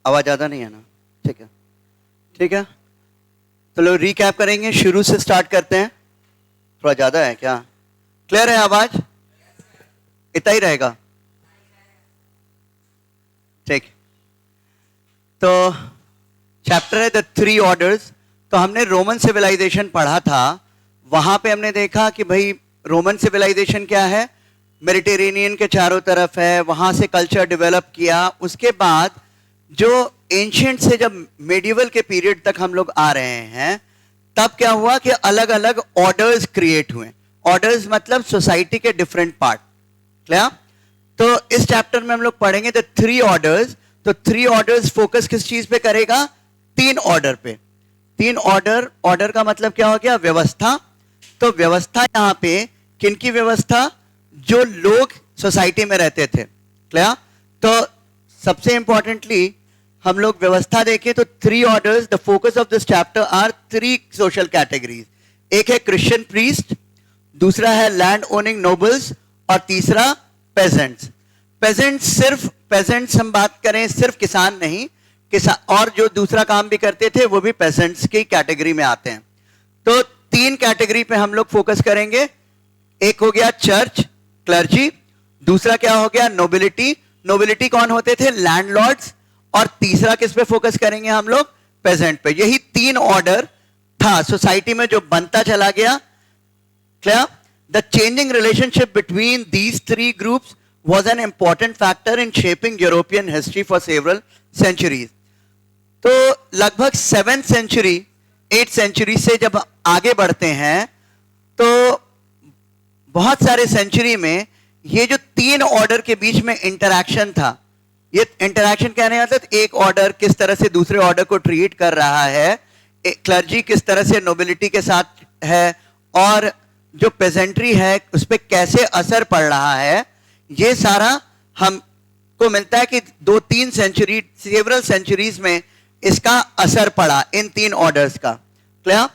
आवाज ज़्यादा नहीं है ना? ठीक है, ठीक है। तो लोग रिकैप करेंगे, शुरू से स्टार्ट करते हैं। थोड़ा ज़्यादा है क्या? क्लियर है आवाज? इतना ही रहेगा? ठीक। तो चैप्टर है द थ्री ऑर्डर्स। तो हमने रोमन सिविलाइजेशन पढ़ा था, वहां पे हमने देखा कि भाई रोमन सिविलाइजेशन क्या है, मेडिटेरेनियन के चारों तरफ है, वहां से कल्चर डेवलप किया। उसके बाद जो एंशिएंट से जब मेडिवल के पीरियड तक हम लोग आ रहे हैं, तब क्या हुआ कि अलग अलग ऑर्डर्स क्रिएट हुए। ऑर्डर्स मतलब सोसाइटी के डिफरेंट पार्ट। क्लियर? तो इस चैप्टर में हम लोग पढ़ेंगे द थ्री ऑर्डर्स। तो थ्री ऑर्डर्स फोकस किस चीज पे करेगा? तीन ऑर्डर पे। तीन ऑर्डर, ऑर्डर का मतलब क्या हो गया? व्यवस्था। तो व्यवस्था यहां पे किनकी व्यवस्था? जो लोग सोसाइटी में रहते थे। क्लियर? तो सबसे इंपॉर्टेंटली हम लोग व्यवस्था देखें तो three orders, the focus of this chapter are three social categories. एक है क्रिश्चियन प्रीस्ट, दूसरा है लैंड ओनिंग नोबल्स, और तीसरा पेजेंट्स। पेजेंट्स सिर्फ पेजेंट्स हम बात करें, सिर्फ किसान नहीं, किसान और जो दूसरा काम भी करते थे वो भी पेजेंट्स की कैटेगरी में आते हैं। तो तीन कैटेगरी पे हम लोग फोकस करेंगे। एक हो गया चर्च, क्लर्जी। दूसरा क्या हो गया? नोबिलिटी। नोबिलिटी कौन होते थे? लैंडलॉर्ड्स। और तीसरा किस पे फोकस करेंगे हम लोग? पेजेंट पे। यही तीन ऑर्डर था सोसाइटी में जो बनता चला गया। Clear? The changing relationship between these three groups was an important factor in shaping European history for several centuries. तो लगभग 7th century, 8th century से जब आगे बढ़ते हैं तो बहुत सारे सेंचुरी में ये जो तीन ऑर्डर के बीच में इंटरैक्शन था, ये इंटरैक्शन कहने का मतलब एक ऑर्डर किस तरह से दूसरे ऑर्डर को ट्रीट कर रहा है, क्लर्जी किस तरह से नोबिलिटी के साथ है, और जो पेजेंट्री है उस पर कैसे असर पड़ रहा है, ये सारा हमको मिलता है कि 2-3 सेंचुरी, सेवरल सेंचुरीज में इसका असर पड़ा इन तीन ऑर्डर्स का। क्लियर?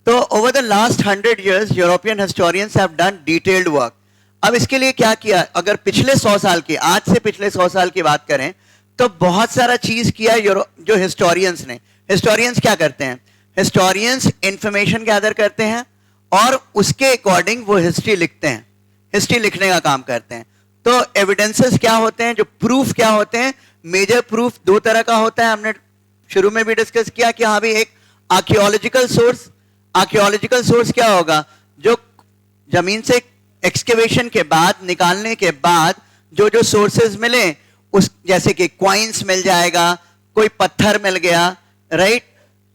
तो over the last 100 years European historians have done detailed work. अब इसके लिए क्या किया? अगर पिछले 100 साल की, आज से पिछले 100 साल की बात करें तो बहुत सारा चीज किया जो हिस्टोरियंस ने। हिस्टोरियंस क्या करते हैं? हिस्टोरियंस इंफॉर्मेशन गैदर करते हैं और उसके अकॉर्डिंग वो हिस्ट्री लिखते हैं, हिस्ट्री लिखने का काम करते हैं। तो एविडेंसेस क्या होते हैं, जो प्रूफ क्या होते हैं? मेजर प्रूफ दो तरह का होता है, हमने शुरू में भी डिस्कस किया कि हाँ भी एक आर्कियोलॉजिकल सोर्स। आर्कियोलॉजिकल सोर्स क्या होगा? जो जमीन से एक्सकेवेशन के बाद, निकालने के बाद जो जो सोर्सेज मिले, उस जैसे कि क्वाइंस मिल जाएगा, कोई पत्थर मिल गया, राइट,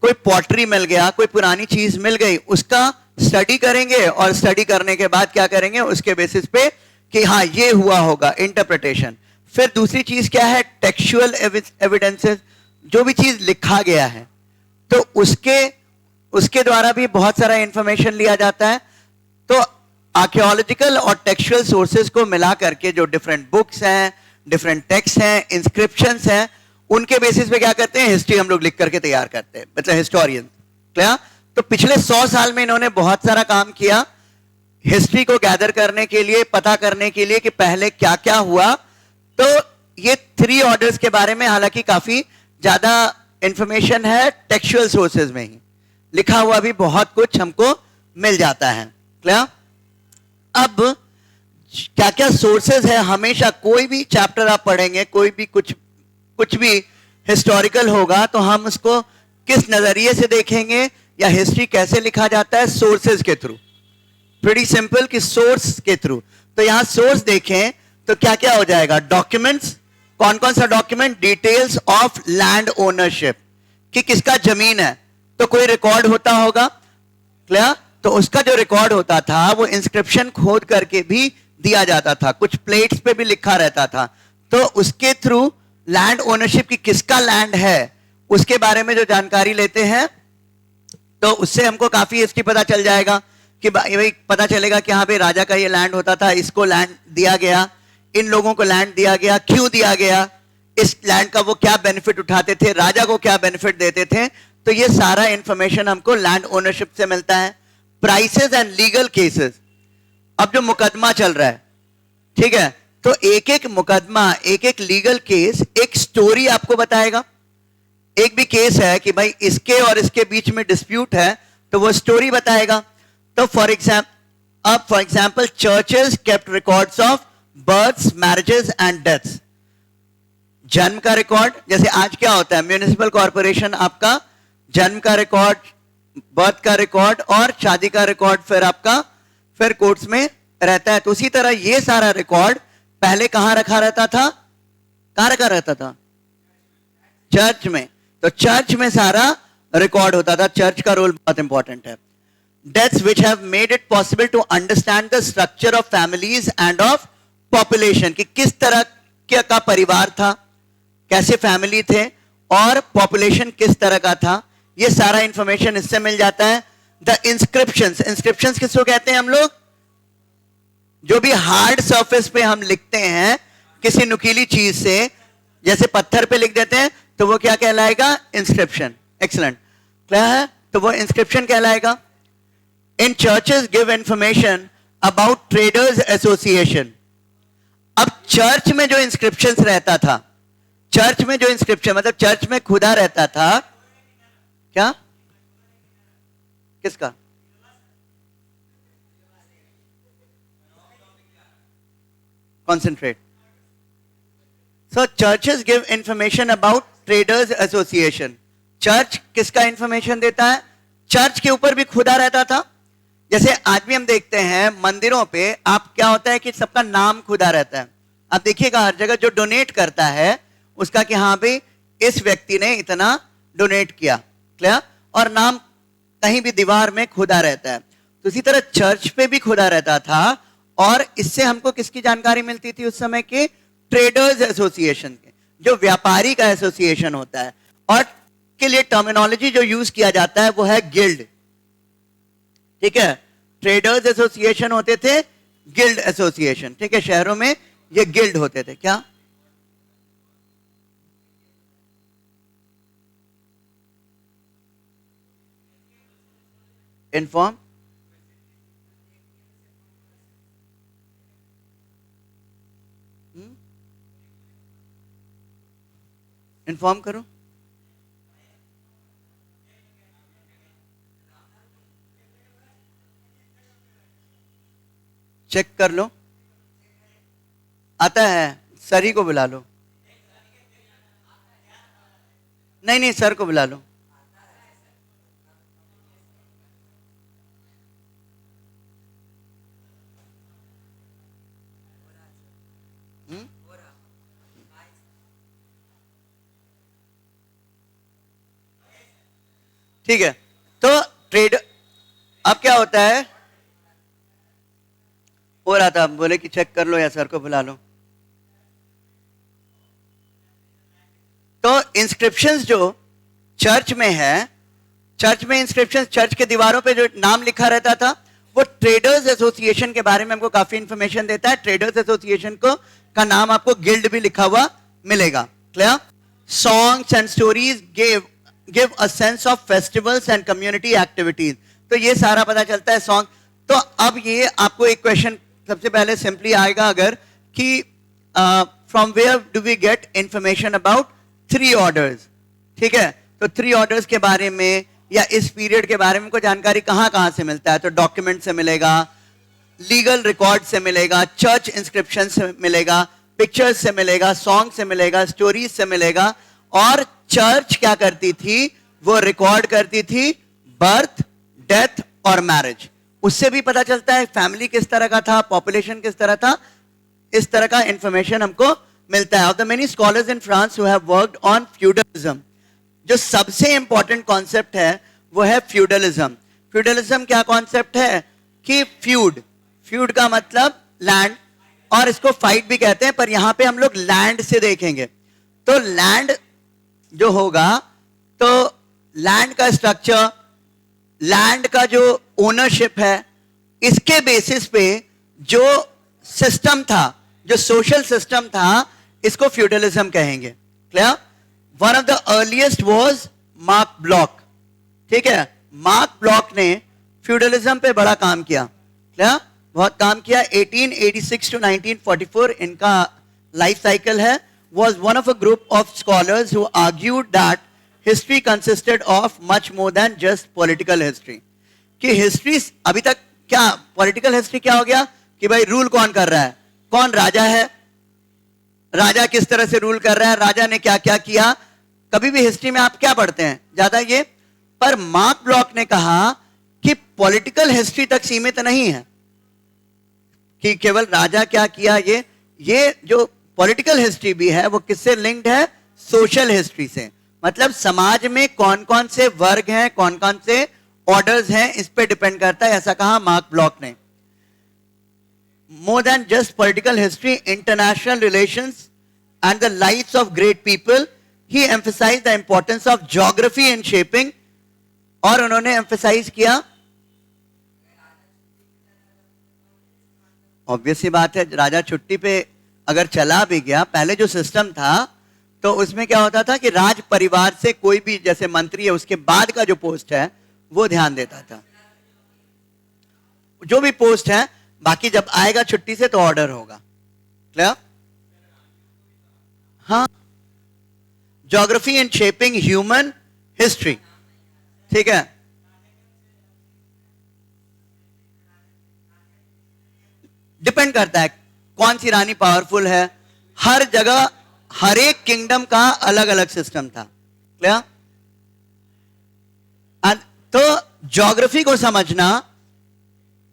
कोई पॉटरी मिल गया, कोई पुरानी चीज मिल गई, उसका स्टडी करेंगे और स्टडी करने के बाद क्या करेंगे? उसके बेसिस पे कि हाँ ये हुआ होगा, इंटरप्रिटेशन। फिर दूसरी चीज क्या है? टेक्सचुअल एविडेंसेस, जो भी चीज लिखा गया है तो उसके द्वारा भी बहुत सारा इंफॉर्मेशन लिया जाता है। तो आर्कियोलॉजिकल और टेक्सचुअल सोर्सेज को मिला करके जो डिफरेंट बुक्स हैं, डिफरेंट टेक्स्ट हैं, इंस्क्रिप्शंस हैं, उनके बेसिस पे क्या करते हैं? हिस्ट्री हम लोग लिख करके तैयार करते हैं, मतलब हिस्टोरियन। क्लियर? तो पिछले 100 साल में इन्होंने बहुत सारा काम किया हिस्ट्री को गैदर करने के लिए, पता करने के लिए कि पहले क्या क्या हुआ। तो ये थ्री ऑर्डर्स के बारे में हालांकि काफी ज्यादा इंफॉर्मेशन है, टेक्सचुअल सोर्सेज में ही लिखा हुआ भी बहुत कुछ हमको मिल जाता है। क्लियर? अब क्या क्या सोर्सेज है, हमेशा कोई भी चैप्टर आप पढ़ेंगे, कोई भी कुछ भी हिस्टोरिकल होगा तो हम उसको किस नजरिए से देखेंगे या हिस्ट्री कैसे लिखा जाता है? सोर्सेज के थ्रू। प्रीटी सिंपल कि सोर्स के थ्रू। तो यहां सोर्स देखें तो क्या क्या हो जाएगा? डॉक्यूमेंट्स। कौन कौन सा document? Details of land ownership, कि किसका जमीन है, तो कोई रिकॉर्ड होता होगा। क्लियर? तो उसका जो रिकॉर्ड होता था वो इंस्क्रिप्शन खोद करके भी दिया जाता था, कुछ प्लेट्स पे भी लिखा रहता था। तो उसके थ्रू लैंड ओनरशिप की किसका लैंड है उसके बारे में जो जानकारी लेते हैं, तो उससे हमको काफी हिस्ट्री पता चल जाएगा कि भाई पता चलेगा कि हाँ भाई राजा का ये लैंड होता था, इसको लैंड दिया गया, इन लोगों को लैंड दिया गया, क्यों दिया गया, इस लैंड का वो क्या बेनिफिट उठाते थे, राजा को क्या बेनिफिट देते थे। तो ये सारा इंफॉर्मेशन हमको लैंड ओनरशिप से मिलता है। Prices and legal cases. अब जो मुकदमा चल रहा है, ठीक है, तो एक एक मुकदमा, एक एक लीगल केस एक स्टोरी आपको बताएगा। एक भी केस है कि भाई इसके और इसके बीच में डिस्प्यूट है तो वो स्टोरी बताएगा. तो for example churches kept records of births, marriages and deaths. जन्म का रिकॉर्ड, जैसे आज क्या होता है, म्यूनिसिपल कॉर्पोरेशन आपका जन्म का रिकॉर्ड, बर्थ का रिकॉर्ड और शादी का रिकॉर्ड फिर कोर्ट्स में रहता है. तो उसी तरह ये सारा रिकॉर्ड पहले कहां रखा रहता था, कहां रखा रहता था, चर्च में. तो चर्च में सारा रिकॉर्ड होता था. चर्च का रोल बहुत इंपॉर्टेंट है. Deaths which have made it possible to understand the structure of families and of population, कि किस तरह का परिवार था, कैसे फैमिली थे और पॉपुलेशन किस तरह का था, ये सारा इंफॉर्मेशन इससे मिल जाता है. द इंस्क्रिप्शंस, इंस्क्रिप्शंस किसको कहते हैं हम लोग, जो भी हार्ड सरफेस पे हम लिखते हैं किसी नुकीली चीज से, जैसे पत्थर पे लिख देते हैं तो वो क्या कहलाएगा, इंस्क्रिप्शन. एक्सलेंट, क्या है, तो वो इंस्क्रिप्शन कहलाएगा. In churches give information about traders association. अब चर्च में जो इंस्क्रिप्शन रहता था, चर्च में जो इंस्क्रिप्शन मतलब चर्च में खुदा रहता था, क्या, किसका, concentrate. So churches give information about traders association. Church किसका इंफॉर्मेशन देता है, चर्च के ऊपर भी खुदा रहता था. जैसे आज भी हम देखते हैं मंदिरों पे आप क्या होता है कि सबका नाम खुदा रहता है. आप देखिएगा हर जगह जो डोनेट करता है उसका कि हाँ भाई इस व्यक्ति ने इतना डोनेट किया, क्लियर, और नाम कहीं भी दीवार में खुदा रहता है. तो इसी तरह चर्च पे भी खुदा रहता था. और इससे हमको किसकी जानकारी मिलती थी उस समय के, ट्रेडर्स एसोसिएशन के, जो व्यापारी का एसोसिएशन होता है. और के लिए टर्मिनोलॉजी जो यूज किया जाता है वो है गिल्ड. ठीक है, ट्रेडर्स एसोसिएशन होते थे, गिल्ड एसोसिएशन. ठीक है, शहरों में ये गिल्ड होते थे. क्या, इन्फॉर्म, इन्फॉर्म करो. चेक कर लो, आता है, सर ही को बुला लो. नहीं नहीं, सर को बुला लो. ठीक है, तो ट्रेड, अब क्या होता है, हो रहा था, बोले कि चेक कर लो या सर को बुला लो. तो इंस्क्रिप्शंस जो चर्च में है, चर्च में इंस्क्रिप्शंस, चर्च के दीवारों पे जो नाम लिखा रहता था वो ट्रेडर्स एसोसिएशन के बारे में हमको काफी इंफॉर्मेशन देता है. ट्रेडर्स एसोसिएशन को का नाम आपको गिल्ड भी लिखा हुआ मिलेगा. Clear. Songs and stories give a sense of festivals and community activities. तो ये सारा पता चलता है सॉन्ग. तो अब ये आपको एक क्वेश्चन सबसे पहले सिंपली आएगा अगर कि from where do we get information about three orders. ठीक है, तो थ्री ऑर्डर्स के बारे में या इस पीरियड के बारे में कोई जानकारी कहां से मिलता है, तो डॉक्यूमेंट से मिलेगा, लीगल रिकॉर्ड से मिलेगा, चर्च इंस्क्रिप्शन से मिलेगा, पिक्चर्स से मिलेगा, सॉन्ग से मिलेगा, स्टोरीज से मिलेगा. और चर्च क्या करती थी, वो रिकॉर्ड करती थी बर्थ, डेथ और मैरिज. उससे भी पता चलता है फैमिली किस तरह का था, पॉपुलेशन किस तरह था, इस तरह का इंफॉर्मेशन हमको मिलता है. Of the many scholars in France who have worked on feudalism, जो सबसे इंपॉर्टेंट कॉन्सेप्ट है वो है फ्यूडलिज्म. फ्यूडलिज्म क्या कॉन्सेप्ट है कि फ्यूड का मतलब लैंड, और इसको फाइट भी कहते हैं, पर यहां पे हम लोग लैंड से देखेंगे. तो लैंड जो होगा, तो लैंड का स्ट्रक्चर, लैंड का जो ओनरशिप है, इसके बेसिस पे जो सिस्टम था, जो सोशल सिस्टम था, इसको फ्यूडलिज्म कहेंगे. Clear. One of the earliest was mark block. ठीक है, मार्क ब्लॉक ने फ्यूडलिज्म पे बड़ा काम किया. क्लियर, बहुत काम किया. 1886 to 1944 इनका लाइफ साइकिल है. Was one of a group of scholars who argued that history consisted of much more than just political history. कि हिस्ट्री अभी तक क्या पॉलिटिकल हिस्ट्री क्या हो गया कि भाई रूल कौन कर रहा है, कौन राजा है, राजा किस तरह से रूल कर रहा है, राजा ने क्या क्या किया. कभी भी हिस्ट्री में आप क्या पढ़ते हैं ज्यादा ये. पर मार्क ब्लॉक ने कहा कि पॉलिटिकल हिस्ट्री तक सीमित नहीं है कि केवल राजा क्या किया. ये जो पॉलिटिकल हिस्ट्री भी है वो किससे लिंक्ड है, सोशल हिस्ट्री से. मतलब समाज में कौन कौन से वर्ग हैं, कौन कौन से ऑर्डर्स हैं, इस पे डिपेंड करता है, ऐसा कहा मार्क ब्लॉक ने. More than just political history, international relations and the lives of great people, he emphasise the importance of geography in shaping. और उन्होंने एम्फसाइज किया, ऑब्वियस सी बात है, राजा छुट्टी पे अगर चला भी गया, पहले जो सिस्टम था तो उसमें क्या होता था कि राज परिवार से कोई भी जैसे मंत्री है उसके बाद का जो पोस्ट है वो ध्यान देता था, जो भी पोस्ट है. बाकी जब आएगा छुट्टी से तो ऑर्डर होगा. क्लियर? हाँ, geography and shaping human history. ठीक है. डिपेंड करता है कौन सी रानी पावरफुल है. हर जगह हर एक किंगडम का अलग अलग सिस्टम था. क्लियर? तो ज्योग्राफी को समझना,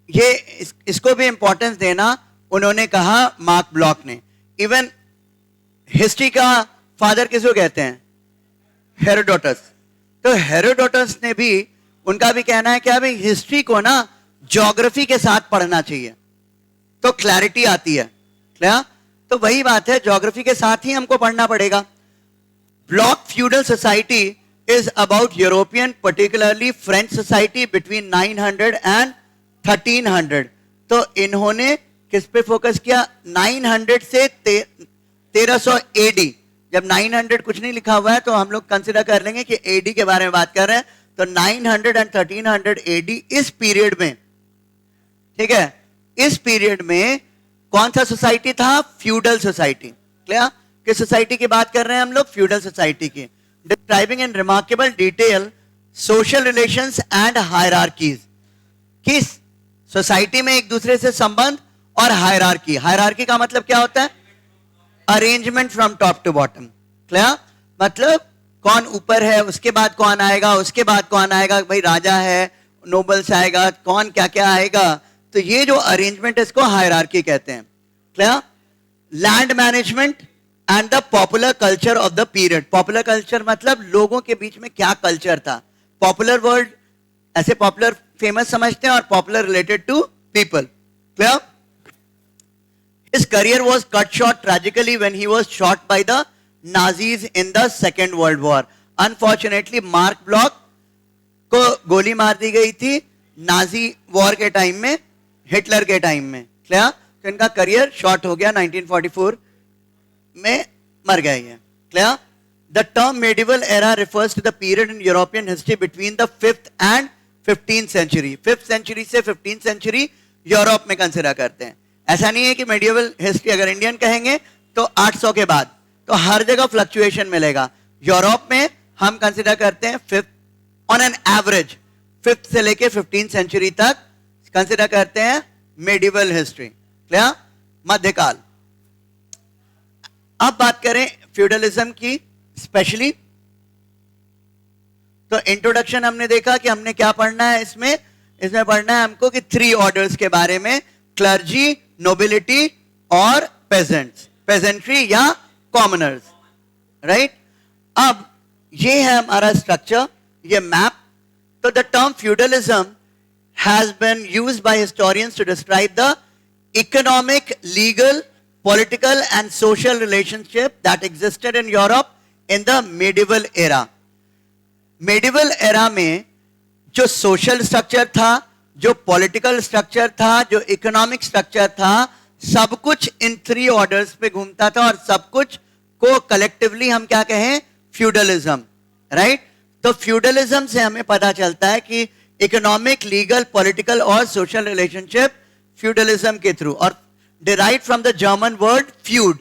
ये इसको भी इंपॉर्टेंस देना उन्होंने कहा मार्क ब्लॉक ने. इवन हिस्ट्री का फादर किसको कहते हैं, हेरोडोटस. तो हेरोडोटस ने भी, उनका भी कहना है कि अभी हिस्ट्री को ना ज्योग्राफी के साथ पढ़ना चाहिए तो क्लैरिटी आती है. क्लियर? तो वही बात है, ज्योग्राफी के साथ ही हमको पढ़ना पड़ेगा. Block feudal society is about European, particularly French society between 900 and 1300. तो इन्होंने किस पे फोकस किया, 900 से 1300 AD. जब 900 कुछ नहीं लिखा हुआ है तो हम लोग कंसिडर कर लेंगे कि AD के बारे में बात कर रहे हैं. तो 900 and 1300 AD इस पीरियड में, ठीक है, इस पीरियड में कौन सा सोसाइटी था, फ्यूडल सोसाइटी. क्लियर? किस सोसाइटी की बात कर रहे हैं हम लोग, फ्यूडल सोसाइटी की. Describing in remarkable detail social relations and hierarchies. किस सोसाइटी में एक दूसरे से संबंध और हायरार्की. हायरार्की का मतलब क्या होता है, arrangement from top to bottom. Clear? मतलब कौन ऊपर है, उसके बाद कौन आएगा, उसके बाद कौन आएगा, भाई राजा है, नोबल्स आएगा, कौन क्या क्या आएगा. तो ये जो अरेंजमेंट है इसको हायरार्की कहते हैं. Clear? Land management and the popular culture of the period. Popular culture मतलब लोगों के बीच में क्या कल्चर था. पॉपुलर वर्ड ऐसे पॉपुलर फेमस समझते हैं और popular related to people. Clear? His career was cut short tragically when he was shot by the Nazis in the second world war. Unfortunately Marc Bloch को गोली मार दी गई थी नाजी वॉर के टाइम में, हिटलर के टाइम में. क्लियर? तो इनका करियर शॉर्ट हो गया, 1944 में मर गए हैं. Clear? The term medieval era refers to the period in European history between the 5th and 15th century. 5th century से 15th सेंचुरी यूरोप में कंसिडर करते हैं. ऐसा नहीं है कि मेडिवल हिस्ट्री अगर इंडियन कहेंगे तो 800 के बाद, तो हर जगह फ्लक्चुएशन मिलेगा. यूरोप में हम कंसिडर करते हैं 5th on an average 5th से लेके 15th सेंचुरी तक कंसिडर करते हैं मेडिवल हिस्ट्री. क्लियर? मध्यकाल. अब बात करें फ्यूडलिज्म की स्पेशली, तो इंट्रोडक्शन हमने देखा कि हमने क्या पढ़ना है इसमें पढ़ना है हमको कि 3 ऑर्डर्स के बारे में, क्लर्जी, नोबिलिटी और पेजेंट्स, पेजेंट्री या कॉमनर्स. राइट? अब ये है हमारा स्ट्रक्चर, ये मैप. तो the term feudalism has been used by historians to describe the economic, legal, political and social relationship that existed in Europe in the medieval era. Medieval era में जो social structure था, जो political structure था, जो economic structure था, सब कुछ इन 3 orders पे घूमता था और सब कुछ को collectively हम क्या कहें, feudalism. right? तो feudalism से हमें पता चलता है कि economic, legal, political और social relationship feudalism के through, और derived from the German word feud,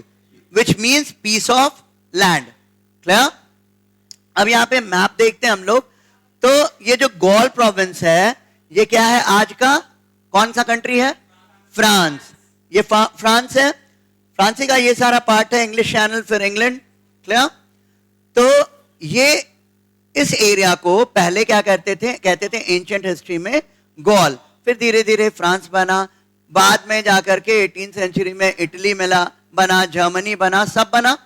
which means piece of land. Clear? अब यहाँ पे मैप देखते हैं हम लोग, तो ये जो गॉल प्रोविंस है ये क्या है आज का, कौन सा कंट्री है, फ्रांस। ये फ्रांस है, फ्रांसी का ये सारा पार्ट है, इंग्लिश चैनल फिर इंग्लैंड, क्लियर। तो ये इस एरिया को पहले क्या कहते थे एंशिएंट हिस्ट्री में गॉल, फिर धीरे धीरे फ्रांस बना, बाद में जाकर के 18th सेंचुरी में इटली मिला, बना, जर्मनी बना, सब बना,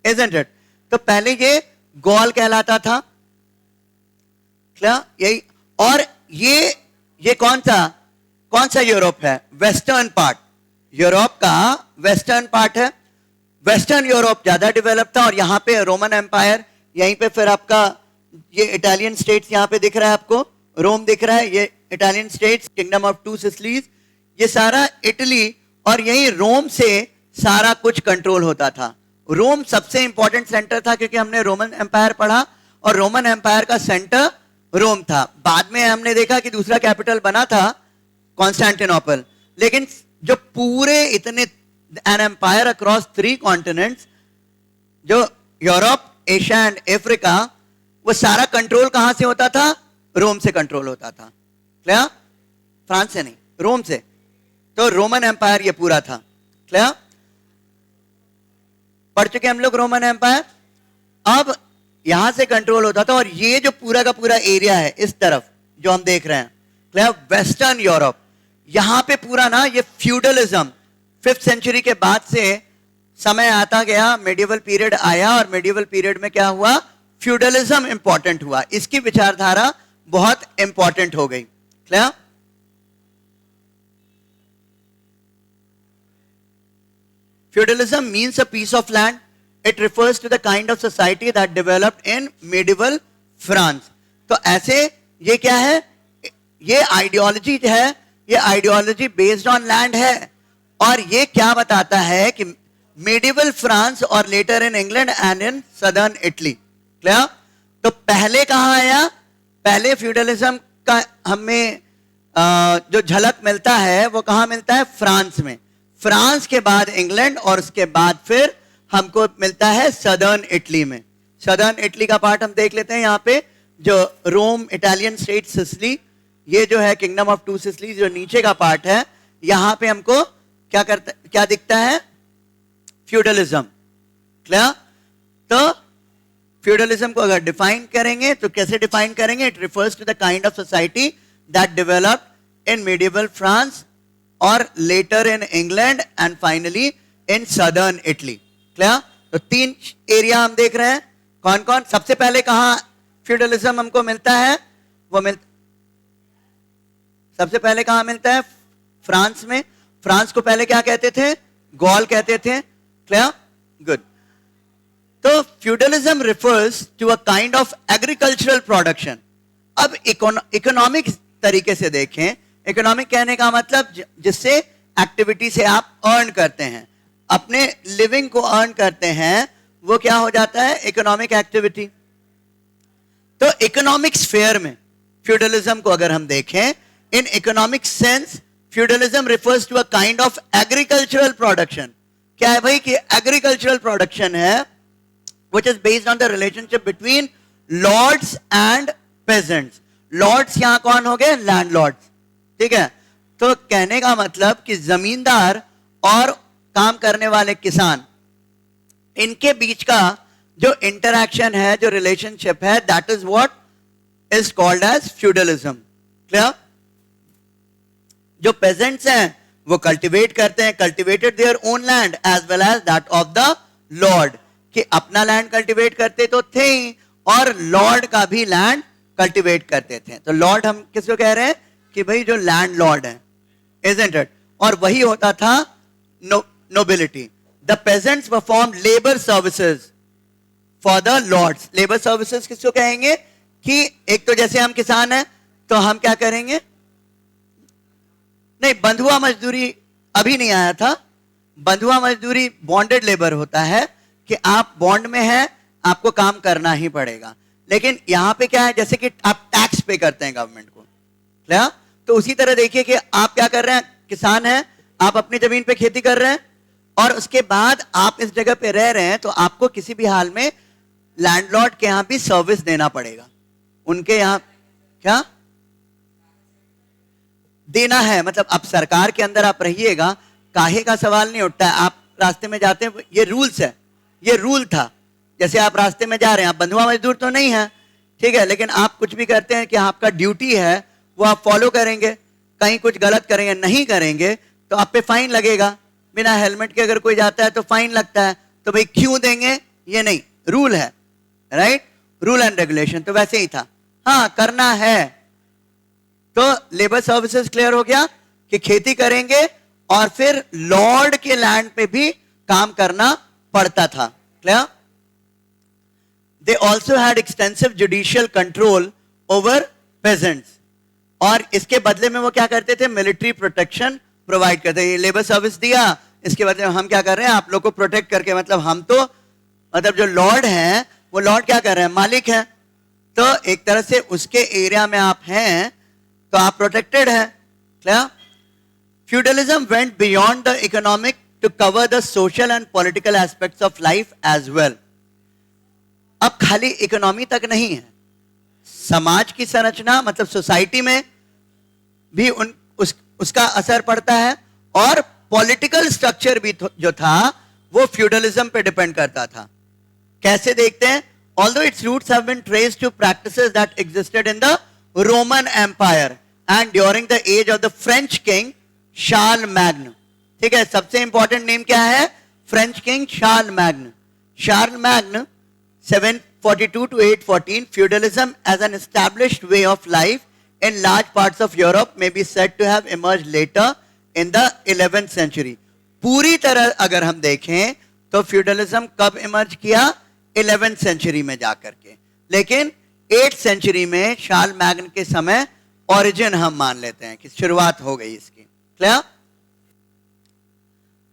इजंट इट। तो पहले ये गॉल कहलाता था, क्लियर, यही। और ये कौन सा यूरोप है, वेस्टर्न पार्ट, यूरोप का वेस्टर्न पार्ट है। वेस्टर्न यूरोप ज्यादा डेवलप था, और यहाँ पे रोमन एम्पायर, यहीं पे फिर आपका ये इटालियन स्टेट्स यहाँ पे दिख रहा है आपको, रोम दिख रहा है, ये Italian states, kingdom of two Sicilies, ये सारा इटली, और यही रोम से सारा कुछ कंट्रोल होता था। रोम सबसे इंपॉर्टेंट सेंटर था क्योंकि हमने रोमन एम्पायर पढ़ा, और रोमन एम्पायर का सेंटर रोम था। बाद में हमने देखा कि दूसरा कैपिटल बना था कॉन्स्टेंटिनोपल, लेकिन जो पूरे इतने एन एम्पायर अक्रॉस 3 कॉन्टिनेंट्स, जो यूरोप, एशिया एंड अफ्रीका, वो सारा कंट्रोल कहां से होता था, रोम से कंट्रोल होता था, क्लियर, फ्रांस से नहीं, रोम से। तो रोमन एम्पायर ये पूरा था, क्लियर, पढ़ चुके हम लोग रोमन एम्पायर। अब यहां से कंट्रोल होता था, और ये जो पूरा का पूरा एरिया है इस तरफ जो हम देख रहे हैं, क्लियर, वेस्टर्न यूरोप, यहां पे पूरा ना ये फ्यूडलिज्म 5th सेंचुरी के बाद से समय आता गया, मेडिवल पीरियड आया, और मेडिवल पीरियड में क्या हुआ, फ्यूडलिज्म इंपॉर्टेंट हुआ, इसकी विचारधारा बहुत इंपॉर्टेंट हो गई, clear. Feudalism means a piece of land. It refers to the kind of society that developed in medieval France. तो ऐसे ये क्या है, ये आइडियोलॉजी है, ये आइडियोलॉजी बेस्ड ऑन लैंड है, और ये क्या बताता है कि मेडिवल फ्रांस और later in England and in southern Italy, clear. तो पहले कहां आया, पहले फ्यूडलिज्म का हमें जो झलक मिलता है वो कहां मिलता है, फ्रांस में, फ्रांस के बाद इंग्लैंड, और उसके बाद फिर हमको मिलता है सदर्न इटली में। सदर्न इटली का पार्ट हम देख लेते हैं, यहाँ पे जो रोम, इटालियन स्टेट, सिसिली, ये जो है किंगडम ऑफ टू सिसिली, जो नीचे का पार्ट है, यहाँ पे हमको क्या दिखता है, फ्यूडलिज्म, क्लियर। तो फ्यूडलिज्म को अगर डिफाइन करेंगे तो कैसे डिफाइन करेंगे, it refers to the kind of society that developed in medieval France और later in England and finally in southern Italy, clear. तो 3 एरिया हम देख रहे हैं, कौन कौन। सबसे पहले कहां फ्यूडलिज्म हमको मिलता है, सबसे पहले कहां मिलता है, फ्रांस में। फ्रांस को पहले क्या कहते थे, गॉल कहते थे, क्लियर, गुड। तो feudalism refers to a kind of agricultural production. अब इकोनॉमिक तरीके से देखें, इकोनॉमिक कहने का मतलब जिससे एक्टिविटी से आप अर्न करते हैं, अपने लिविंग को अर्न करते हैं, वो क्या हो जाता है, इकोनॉमिक एक्टिविटी। तो इकोनॉमिक स्फीयर में फ्यूडलिज्म को अगर हम देखें, in economic sense feudalism refers to a kind of agricultural production. क्या है भाई कि एग्रीकल्चरल प्रोडक्शन है which is based on the relationship between lords and peasants. lords यहां कौन हो गए, लैंडलॉर्ड्स, ठीक है। तो कहने का मतलब कि जमींदार और काम करने वाले किसान, इनके बीच का जो इंटरैक्शन है, जो रिलेशनशिप है, that is what is called as feudalism, clear. जो पेजेंट्स हैं वो कल्टिवेट करते हैं, cultivated their own land as well as that of the lord, कि अपना लैंड कल्टिवेट करते तो थे ही, और लॉर्ड का भी लैंड कल्टिवेट करते थे। तो लॉर्ड हम किसको कह रहे हैं कि भाई जो लैंड लॉर्ड है, isn't it? और वही होता था nobility. The peasants performed labor services for the lords. Labor services किसको कहेंगे कि एक तो जैसे हम किसान हैं तो हम क्या करेंगे, नहीं, बंधुआ मजदूरी अभी नहीं आया था। बंधुआ मजदूरी बॉन्डेड लेबर होता है कि आप बॉन्ड में हैं, आपको काम करना ही पड़ेगा। लेकिन यहां पे क्या है, जैसे कि आप टैक्स पे करते हैं गवर्नमेंट को, क्या? तो उसी तरह देखिए कि आप क्या कर रहे हैं, किसान हैं, आप अपनी जमीन पे खेती कर रहे हैं, और उसके बाद आप इस जगह पे रह रहे हैं, तो आपको किसी भी हाल में लैंडलॉर्ड के यहाँ भी सर्विस देना पड़ेगा, उनके यहाँ क्या देना है, मतलब अब सरकार के अंदर आप रहिएगा, काहे का सवाल नहीं उठता है। आप रास्ते में जाते हैं, ये रूल्स है, ये रूल था। जैसे आप रास्ते में जा रहे हैं, आप बंधुआ मजदूर तो नहीं है, ठीक है, लेकिन आप कुछ भी करते हैं कि आपका ड्यूटी है वो आप फॉलो करेंगे। कहीं कुछ गलत करेंगे, नहीं करेंगे तो आप पे फाइन लगेगा। बिना हेलमेट के अगर कोई जाता है तो फाइन लगता है, तो भाई क्यों देंगे, ये नहीं, रूल है, राइट, रूल एंड रेगुलेशन। तो वैसे ही था, हाँ करना है। तो लेबर सर्विसेज क्लियर हो गया कि खेती करेंगे और फिर लॉर्ड के लैंड पे भी काम करना पड़ता था। Clear? They also had extensive judicial control over peasants, और इसके बदले में वो क्या करते थे, मिलिट्री प्रोटेक्शन प्रोवाइड करते थे। लेबर सर्विस दिया, इसके बदले में हम क्या कर रहे हैं, आप लोग को प्रोटेक्ट करके, मतलब हम तो, मतलब जो लॉर्ड हैं वो लॉर्ड क्या कर रहे हैं, मालिक हैं, तो एक तरह से उसके एरिया में आप हैं तो आप प्रोटेक्टेड हैं। Clear? Feudalism went beyond the economic to cover the social and political aspects of life as well. अब खाली इकोनॉमी तक नहीं है, समाज की संरचना, मतलब सोसाइटी में भी उसका असर पड़ता है, और पॉलिटिकल स्ट्रक्चर भी जो था वो फ्यूडलिज्म पे डिपेंड करता था। कैसे देखते हैं? Although its roots have been traced to practices that existed in the Roman Empire and during the age of the French king Charlemagne। ठीक है, सबसे इंपॉर्टेंट नेम क्या है, French king Charlemagne। Charlemagne 742 to 814, feudalism as an established way of life in large parts of Europe may be said to have emerged later in the 11th century। पूरी तरह अगर हम देखें तो फ्यूडलिज्म कब emerge किया, 11th सेंचुरी में जाकर के, लेकिन 8th सेंचुरी में शार्लमैग्न के समय ओरिजिन हम मान लेते हैं कि शुरुआत हो गई इसकी। क्लियर?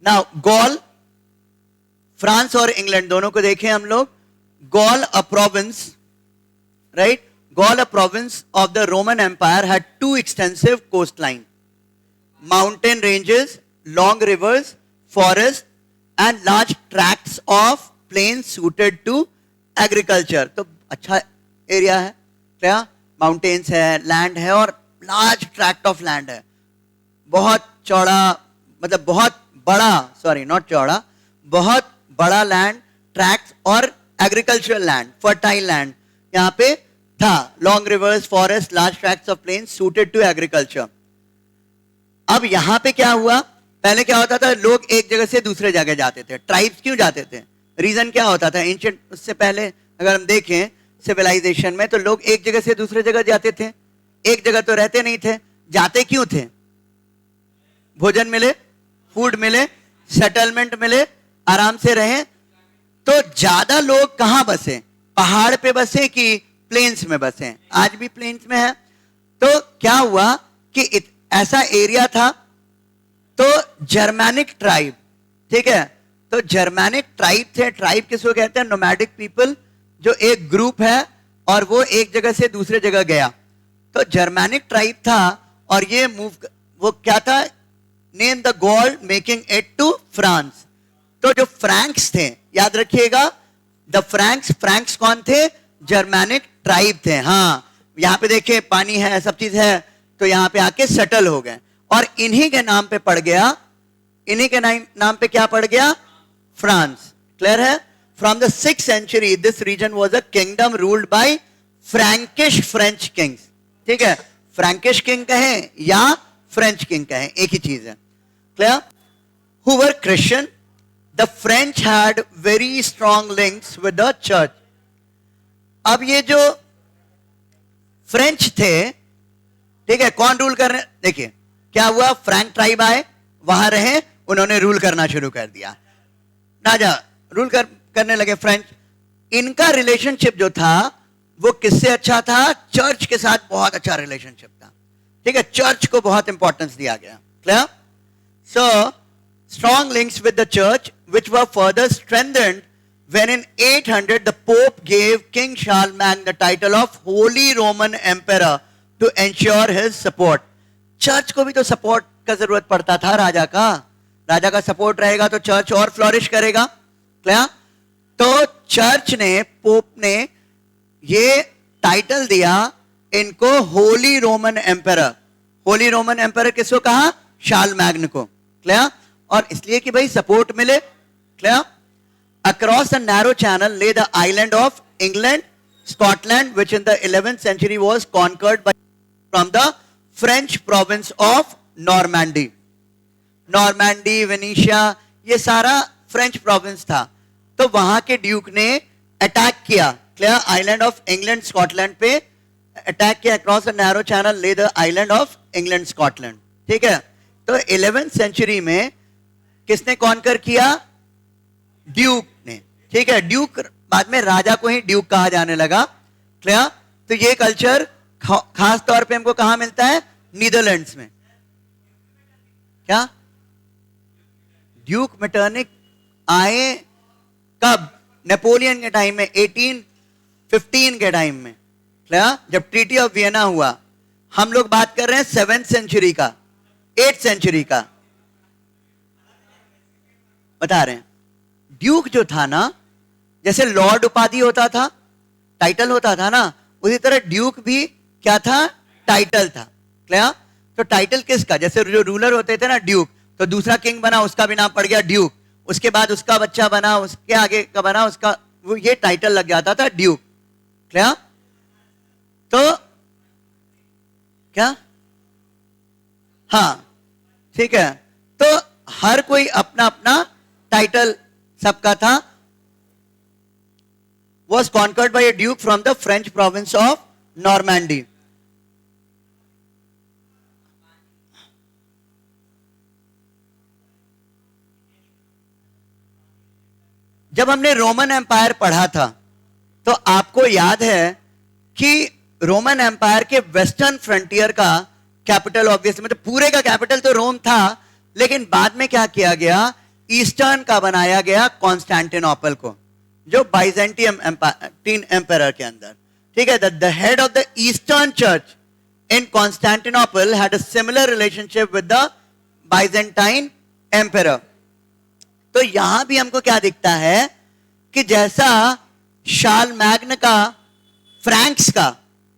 नाउ गॉल, फ्रांस और इंग्लैंड दोनों को देखें हम लोग। Gaul a province, right, Gaul a province of the Roman empire had two extensive coastline, mountain ranges, long rivers, forest and large tracts of plain suited to agriculture. तो अच्छा area है, क्या, mountains है, land है, और large tract of land है, बहुत चौड़ा, मतलब बहुत बड़ा, सॉरी नॉट चौड़ा, बहुत बड़ा लैंड, ट्रैक्ट और एग्रीकल्चरल लैंड, फर्टाइल लैंड यहाँ पे था। Long rivers, forest, large tracts of plain suited to agriculture. अब यहां पे क्या हुआ, पहले क्या होता था, लोग एक जगह से दूसरे जगह जाते थे। ट्राइब्स क्यों जाते थे, रीजन क्या होता था एंशिएंट, उससे पहले अगर हम देखें सिविलाइजेशन में, तो लोग एक जगह से दूसरे जगह जाते थे, एक जगह तो रहते नहीं थे। जाते क्यों थे, भोजन मिले, फूड मिले, सेटलमेंट मिले, आराम से रहें। तो ज्यादा लोग कहां बसे, पहाड़ पे बसे कि प्लेन्स में बसे? आज भी प्लेन्स में है। तो क्या हुआ कि ऐसा एरिया था, तो जर्मैनिक ट्राइब, ठीक है, तो जर्मैनिक ट्राइब थे। ट्राइब किसको कहते हैं, नोमैडिक पीपल, जो एक ग्रुप है और वो एक जगह से दूसरे जगह गया। तो जर्मैनिक ट्राइब था, और ये मूव, वो क्या था, name the Gaul making it to France. तो जो फ्रैंक्स थे, याद रखिएगा, द फ्रैंक्स कौन थे, जर्मैनिक ट्राइब थे। हाँ, यहां पे देखिए पानी है, सब चीज है, तो यहां पे आके सेटल हो गए, और इन्हीं के नाम पे पड़ गया, इन्हीं के नाम पे क्या पड़ गया, फ्रांस। क्लियर है? From the 6th century this region was a kingdom ruled by Frankish French kings. ठीक है, फ्रैंकिश किंग कहें या फ्रेंच किंग कहें, एक ही चीज है। Clear? Who were Christian. The French had very strong links with the church. अब ये जो फ्रेंच थे, ठीक है, कौन रूल कर रहे, देखिए क्या हुआ, फ्रैंक ट्राइब आए, वहां रहे, उन्होंने रूल करना शुरू कर दिया, राजा रूल करने लगे फ्रेंच। इनका रिलेशनशिप जो था वो किससे अच्छा था, चर्च के साथ बहुत अच्छा रिलेशनशिप था। ठीक है, चर्च को बहुत इंपॉर्टेंस दिया गया। Clear? So strong links with the church which were further strengthened when in 800 the Pope gave King Charlemagne the title of Holy Roman Emperor to ensure his support। Church को भी तो support का जरूरत पड़ता था राजा का, राजा का सपोर्ट रहेगा तो चर्च और फ्लोरिश करेगा। क्लियर? तो चर्च ने, पोप ने ये टाइटल दिया इनको Holi Roman emperor. Holi Roman emperor किसको कहा? शार्ल मैग्न को। क्लियर? और इसलिए कि भाई सपोर्ट मिले। Clear? Across the narrow channel ले the island of England, Scotland, which in the 11th century was conquered by from the French province of Normandy. Normandy, Venetia, ये सारा फ्रेंच प्रोविंस था। तो वहां के ड्यूक ने अटैक किया, clear, island of England, Scotland पे अटैक किया। अक्रॉस द नैरो चैनल ले the island of England, Scotland. ठीक है, तो 11th सेंचुरी में किसने कॉन्कर किया? ड्यूक ने। ठीक है, ड्यूक बाद में राजा को ही ड्यूक कहा जाने लगा। क्लियर? तो ये कल्चर खास तौर पे हमको कहां मिलता है? नीदरलैंड्स में। क्या? ड्यूक मेटरनिक आए कब? नेपोलियन के टाइम में, 1815 के टाइम में। क्लियर? जब ट्रीटी ऑफ वियना हुआ। हम लोग बात कर रहे हैं 7th सेंचुरी का, 8th सेंचुरी का बता रहे हैं। ड्यूक जो था ना, जैसे लॉर्ड उपाधि होता था, टाइटल होता था ना, उसी तरह ड्यूक भी क्या था? टाइटल था। क्लियर? तो टाइटल किसका? जैसे जो रूलर होते थे ना ड्यूक, तो दूसरा किंग बना, उसका भी नाम पड़ गया ड्यूक, उसके बाद उसका बच्चा बना, उसके आगे का बना उसका, वो ये टाइटल लग जाता था ड्यूक। क्लियर? तो क्या? हाँ, ठीक है। तो हर कोई अपना अपना टाइटल सबका था। Was conquered by a duke from the French province of Normandy. जब हमने रोमन एम्पायर पढ़ा था तो आपको याद है कि रोमन एम्पायर के वेस्टर्न फ्रंटियर का कैपिटल, ऑब्वियसली मतलब पूरे का कैपिटल तो रोम था, लेकिन बाद में क्या किया गया? ईस्टर्न का बनाया गया कॉन्स्टेंटिनोपल को, जो बाइजेंटियम एम्पायर के अंदर। ठीक है, the head of the eastern church in Constantinople had a similar relationship with the Byzantine empire. तो यहां भी हमको क्या दिखता है कि जैसा शार्ल मैग्न का फ्रैंक्स का,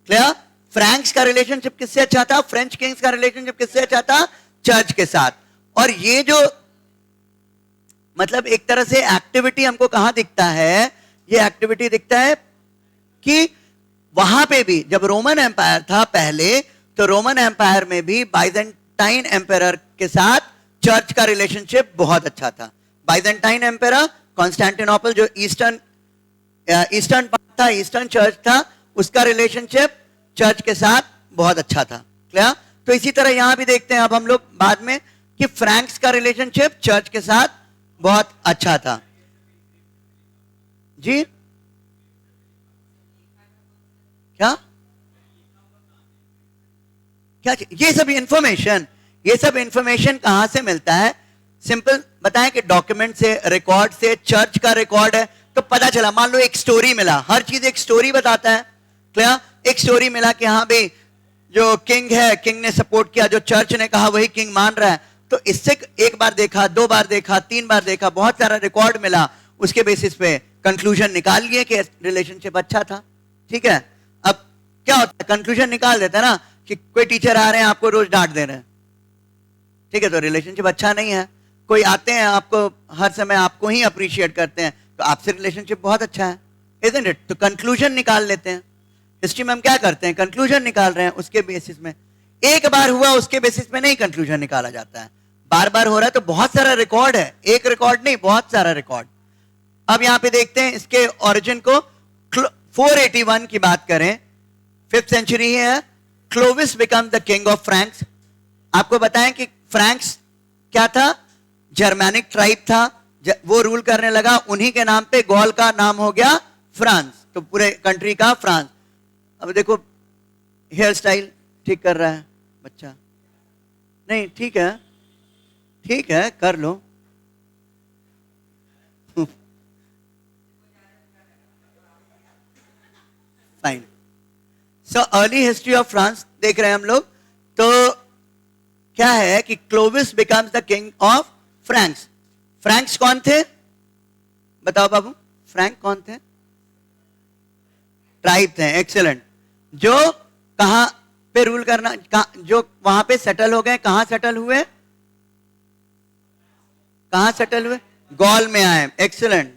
क्लियर, फ्रैंक्स का रिलेशनशिप किससे अच्छा था? फ्रेंच किंग्स का रिलेशनशिप किससे अच्छा था? चर्च के साथ। और ये जो मतलब एक तरह से एक्टिविटी हमको कहां दिखता है? ये एक्टिविटी दिखता है कि वहां पे भी जब रोमन एम्पायर था पहले, तो रोमन एम्पायर में भी बाइजेंटाइन एम्पायर के साथ चर्च का रिलेशनशिप बहुत अच्छा था। बाइजेंटाइन एम्पायर, कॉन्स्टेंटिनोपल जो ईस्टर्न था, ईस्टर्न चर्च था, उसका रिलेशनशिप चर्च के साथ बहुत अच्छा था। क्लियर? तो इसी तरह यहां भी देखते हैं अब हम लोग बाद में कि फ्रैंक्स का रिलेशनशिप चर्च के साथ बहुत अच्छा था। जी क्या क्या? ये सब इंफॉर्मेशन कहां से मिलता है? सिंपल बताएं कि डॉक्यूमेंट से, रिकॉर्ड से। चर्च का रिकॉर्ड है तो पता चला, मान लो एक स्टोरी मिला, हर चीज एक स्टोरी बताता है। क्लियर? एक स्टोरी मिला कि हाँ भाई जो किंग है, किंग ने सपोर्ट किया, जो चर्च ने कहा वही किंग मान रहा है। तो इससे एक बार देखा, 2 बार देखा, 3 बार देखा, बहुत सारा रिकॉर्ड मिला, उसके बेसिस पे कंक्लूजन निकाल लिए कि रिलेशनशिप अच्छा था। ठीक है, अब क्या होता है? कंक्लूजन निकाल देता है ना कि कोई टीचर आ रहे हैं आपको रोज डांट दे रहे हैं, ठीक है, तो रिलेशनशिप अच्छा नहीं है। कोई आते हैं आपको हर समय आपको ही अप्रिशिएट करते हैं, तो आपसे रिलेशनशिप बहुत अच्छा है, इजंट इट? तो कंक्लूजन निकाल लेते हैं। हिस्ट्री में हम क्या करते हैं? कंक्लूजन निकाल रहे हैं उसके बेसिस में। एक बार हुआ उसके बेसिस में नहीं कंक्लूजन निकाला जाता है, बार बार हो रहा है तो बहुत सारा रिकॉर्ड है, एक रिकॉर्ड नहीं, बहुत सारा रिकॉर्ड। अब यहां पे देखते हैं इसके ओरिजिन को। 481 की बात करें, 5th सेंचुरी है, Clovis become the king of Franks. आपको बताएं कि फ्रैंक्स क्या था? जर्मैनिक ट्राइब था, वो रूल करने लगा, उन्हीं के नाम पे गॉल का नाम हो गया फ्रांस, तो पूरे कंट्री का फ्रांस। अब देखो हेयर स्टाइल ठीक कर रहा है बच्चा, नहीं ठीक है, ठीक है कर लो। Fine. So early history of France देख रहे हैं हम लोग। तो क्या है कि Clovis becomes the king of Franks. Franks कौन थे? बताओ बाबू। फ्रैंक कौन थे? ट्राइब थे, एक्सेलेंट। जो कहां पे रूल करना, जो वहां पे सेटल हो गए, कहां सेटल हुए? कहां सेटल हुए? गॉल में आए, एक्सेलेंट।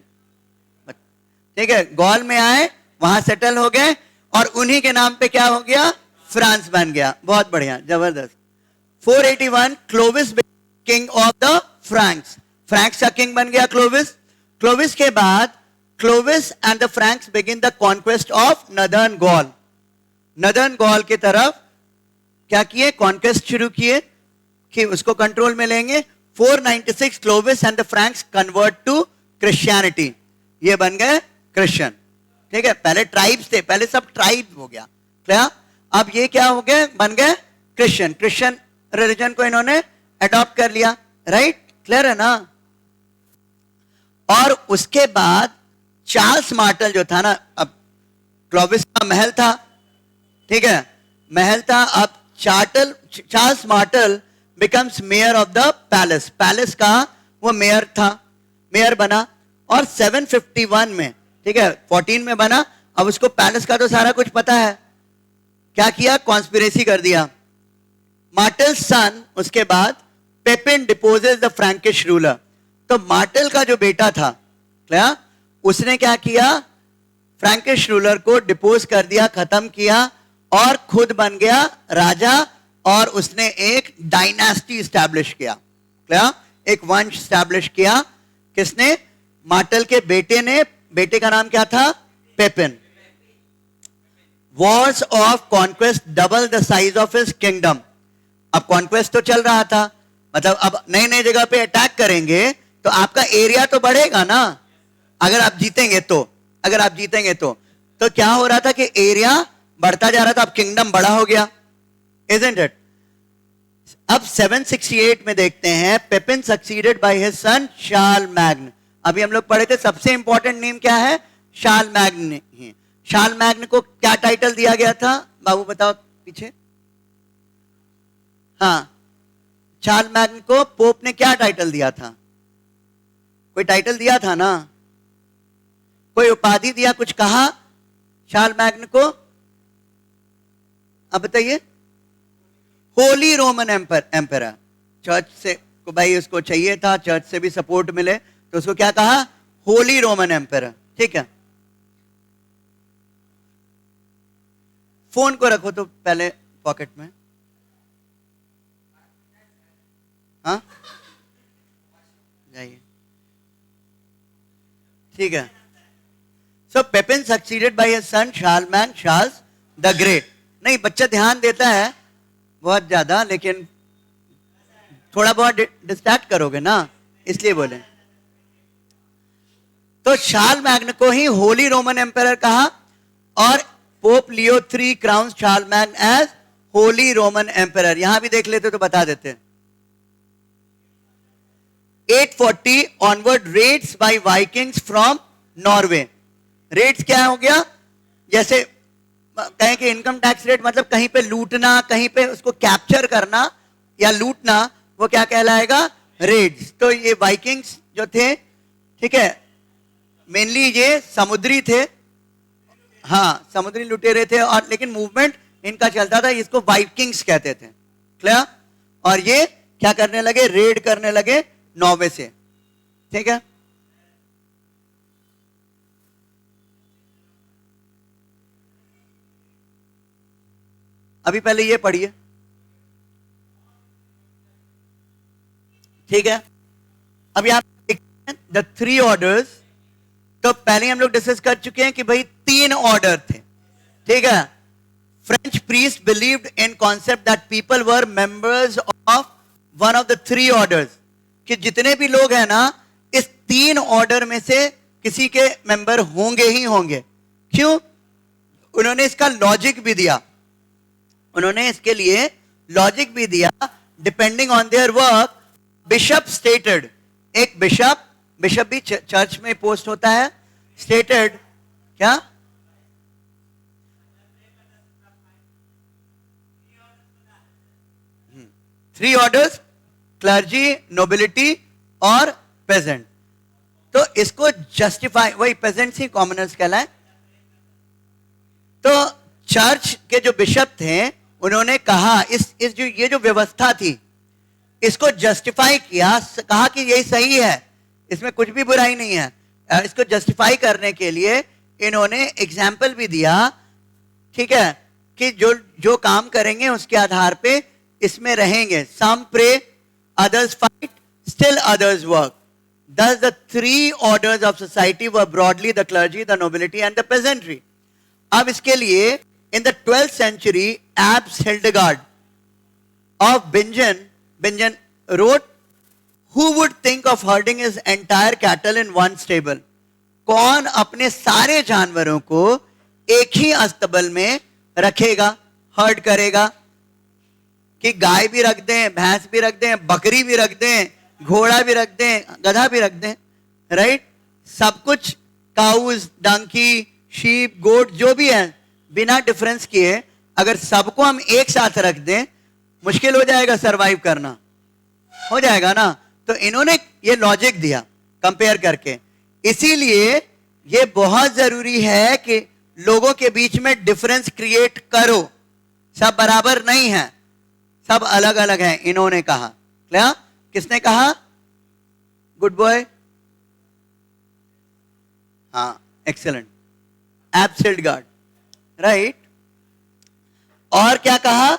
ठीक है, गॉल में आए, वहां सेटल हो गए, और उन्हीं के नाम पे क्या हो गया? फ्रांस बन गया। बहुत बढ़िया, जबरदस्त। 481 Clovis king of the Franks, Franks का किंग बन गया क्लोविस। क्लोविस के बाद Clovis and the Franks begin the conquest of northern Gaul. Northern Gaul की तरफ क्या किए? कॉन्क्वेस्ट शुरू किए कि उसको कंट्रोल में लेंगे। 496 Clovis and the Franks convert to Christianity, ये बन गए क्रिश्चियन। ठीक है, पहले ट्राइब्स थे, पहले सब ट्राइब हो गया, क्या? अब ये क्या हो गए? बन गए क्रिश्चियन। क्रिश्चियन रिलीजन को इन्होंने अडॉप्ट कर लिया, राइट? क्लियर है ना? और उसके बाद चार्ल्स मार्टल जो था ना, अब क्लोविस का महल था, ठीक है, महल था। अब Charles mortal becomes mayor of the palace, palace का वो मेयर था, मेयर बना। और 751 में, ठीक है, 14 में बना। अब उसको पैलेस का तो सारा कुछ पता है, क्या किया? कॉन्स्पिरेसी कर दिया। मार्टल सन, उसके बाद पेपिन डिपोजेस द फ्रैंकिश रूलर। तो मार्टल का जो बेटा था, क्या, उसने क्या किया? फ्रैंकिश रूलर को डिपोज कर दिया, खत्म किया, और खुद बन गया राजा। और उसने एक डायनास्टी स्टैब्लिश किया, क्या? एक वंश स्टैब्लिश किया। किसने? मार्टल के बेटे ने। बेटे का नाम क्या था? Papin. Wars of conquest double the size of his kingdom. अब कॉन्क्वेस्ट तो चल रहा था, मतलब अब नई नई जगह पे अटैक करेंगे तो आपका एरिया तो बढ़ेगा ना, अगर आप जीतेंगे तो। अगर आप जीतेंगे तो क्या हो रहा था कि एरिया बढ़ता जा रहा था, अब किंगडम बड़ा हो गया, isn't it? अब 768 में देखते हैं, Pepin succeeded by his son Charlemagne. अभी हम लोग पढ़े थे, सबसे इंपॉर्टेंट नेम क्या है? शार्ल मैग्न। शार्ल मैग्न को क्या टाइटल दिया गया था? बाबू बताओ पीछे। हाँ, शार्ल मैग्न को पोप ने क्या टाइटल दिया था? कोई टाइटल दिया था ना, कोई उपाधि दिया, कुछ कहा शार्ल मैग्न को? अब बताइए। Holi Roman emperor. चर्च से को भाई उसको चाहिए था, चर्च से भी सपोर्ट मिले, तो उसको क्या कहा? Holi Roman emperor. ठीक है, फोन को रखो तो पहले पॉकेट में। हाँ, जाइए। ठीक है। So Pepin succeeded by his son Charlemagne Charles the Great. नहीं, बच्चा ध्यान देता है बहुत ज्यादा, लेकिन थोड़ा बहुत डिस्ट्रैक्ट करोगे ना, इसलिए बोले। तो शार्ल मैग्न को ही होली रोमन एम्परर कहा, और pope Leo 3 crowns Charlemagne as holy Roman emperor. यहां भी देख लेते तो बता देते। 840 onward raids by Vikings from Norway. Raids क्या हो गया? जैसे कहें कि इनकम टैक्स रेट, मतलब कहीं पे लूटना, कहीं पे उसको कैप्चर करना या लूटना, वो क्या कहलाएगा? रेड्स। तो ये वाइकिंग्स जो थे, ठीक है, मेनली ये समुद्री थे, हाँ समुद्री लुटेरे थे, और लेकिन मूवमेंट इनका चलता था, इसको वाइकिंग्स कहते थे, क्लियर? और ये क्या करने लगे? रेड करने लगे नॉर्वे से, ठीक है। अभी पहले ये पढ़िए, ठीक है। अब यहां द 3 ऑर्डर्स, तो पहले हम लोग डिस्कस कर चुके हैं कि भाई 3 ऑर्डर थे, ठीक है। French priest believed in concept that people were members of one of the 3 orders, कि जितने भी लोग हैं ना, इस 3 ऑर्डर में से किसी के मेंबर होंगे ही होंगे। क्यों? उन्होंने इसका लॉजिक भी दिया, उन्होंने इसके लिए लॉजिक भी दिया। Depending on their work, bishop stated, एक बिशप भी चर्च में पोस्ट होता है, स्टेटेड क्या? थ्री ऑर्डर्स, क्लर्जी, नोबिलिटी और पेजेंट। तो इसको जस्टिफाई, वही पेजेंट्स ही कॉमनर्स कहलाए। तो चर्च के जो बिशप थे उन्होंने कहा इस जो ये जो व्यवस्था थी इसको जस्टिफाई किया, कहा कि यही सही है, इसमें कुछ भी बुराई नहीं है। इसको जस्टिफाई करने के लिए इन्होंने एग्जाम्पल भी दिया, ठीक है, कि जो जो काम करेंगे उसके आधार पे इसमें रहेंगे। सम pray, others fight, still others work. Thus the three orders of society were broadly the clergy, the nobility and the peasantry. अब इसके लिए in the 12th century Abbe Hildegard of Bingen wrote, who would think of herding his entire cattle in one stable? कौन अपने सारे जानवरों को एक ही अस्तबल में रखेगा, हर्ड करेगा, कि गाय भी रख दें, भैंस भी रख दें, बकरी भी रख दें, घोड़ा भी रख दें, गधा भी रख दें, राइट? सब कुछ, काउज, डंकी, शीप, गोट जो भी है, बिना डिफरेंस किए अगर सबको हम एक साथ रख दें, मुश्किल हो जाएगा सरवाइव करना, हो जाएगा ना। तो इन्होंने ये लॉजिक दिया कंपेयर करके। इसीलिए ये बहुत जरूरी है कि लोगों के बीच में डिफरेंस क्रिएट करो, सब बराबर नहीं है, सब अलग अलग हैं, इन्होंने कहा। क्या किसने कहा? गुड बॉय, हाँ, एक्सेलेंट, एब्ब हिल्डेगार्ड, राइट। और क्या कहा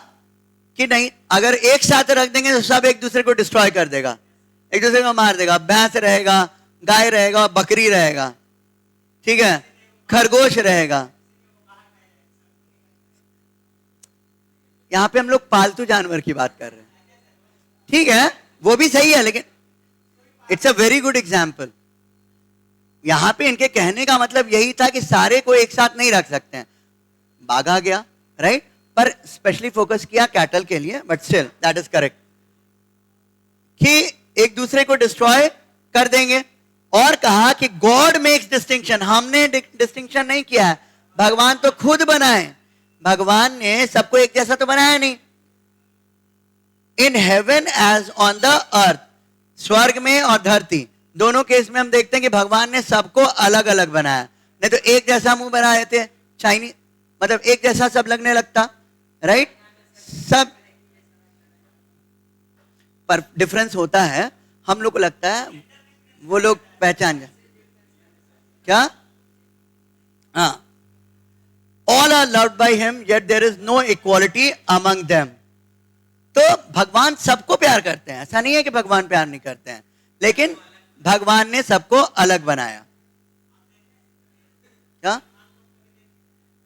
कि नहीं, अगर एक साथ रख देंगे तो सब एक दूसरे को डिस्ट्रॉय कर देगा, एक दूसरे को मार देगा। भैंस रहेगा, गाय रहेगा, बकरी रहेगा, ठीक है, खरगोश रहेगा। यहां पे हम लोग पालतू जानवर की बात कर रहे हैं, ठीक है, वो भी सही है, लेकिन it's a very good example. यहां पे इनके कहने का मतलब यही था कि सारे को एक साथ नहीं रख सकते हैं। बाघ आ गया, राइट, पर स्पेशली फोकस किया कैटल के लिए, but still that is correct, कि एक दूसरे को डिस्ट्रॉय कर देंगे। और कहा कि गॉड मेक्स डिस्टिंक्शन, हमने डिस्टिंक्शन नहीं किया है, भगवान तो खुद बनाए, भगवान ने सबको एक जैसा तो बनाया नहीं। In heaven as on the earth, स्वर्ग में और धरती दोनों केस में हम देखते हैं कि भगवान ने सबको अलग अलग बनाया, नहीं तो एक जैसा मुंह बना देते चाइनीज, मतलब एक जैसा सब लगने लगता, राइट, सब पर डिफरेंस होता है। हम लोग को लगता है वो लोग पहचान जाए, क्या? हाँ, all are loved by him yet there is no equality among them. तो भगवान सबको प्यार करते हैं, ऐसा नहीं है कि भगवान प्यार नहीं करते हैं, लेकिन भगवान ने सबको अलग बनाया। क्या?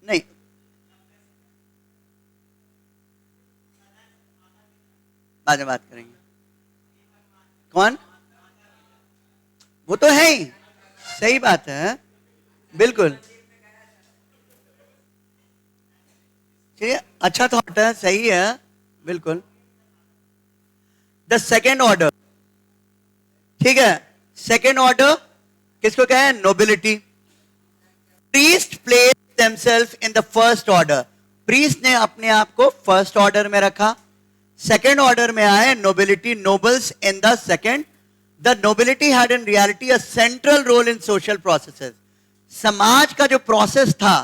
नहीं, बाद में बात करेंगे। कौन? वो तो है ही, सही बात है, बिल्कुल, चलिए, अच्छा थॉट है, सही है, बिल्कुल। द सेकेंड ऑर्डर, ठीक है, सेकेंड ऑर्डर किसको कहे हैं? Nobility. Priests place themselves in the first order, priest ने अपने आप को फर्स्ट ऑर्डर में रखा, सेकेंड ऑर्डर में आए nobility, nobles in the second. The nobility had in reality a central role in social processes, समाज का जो प्रोसेस था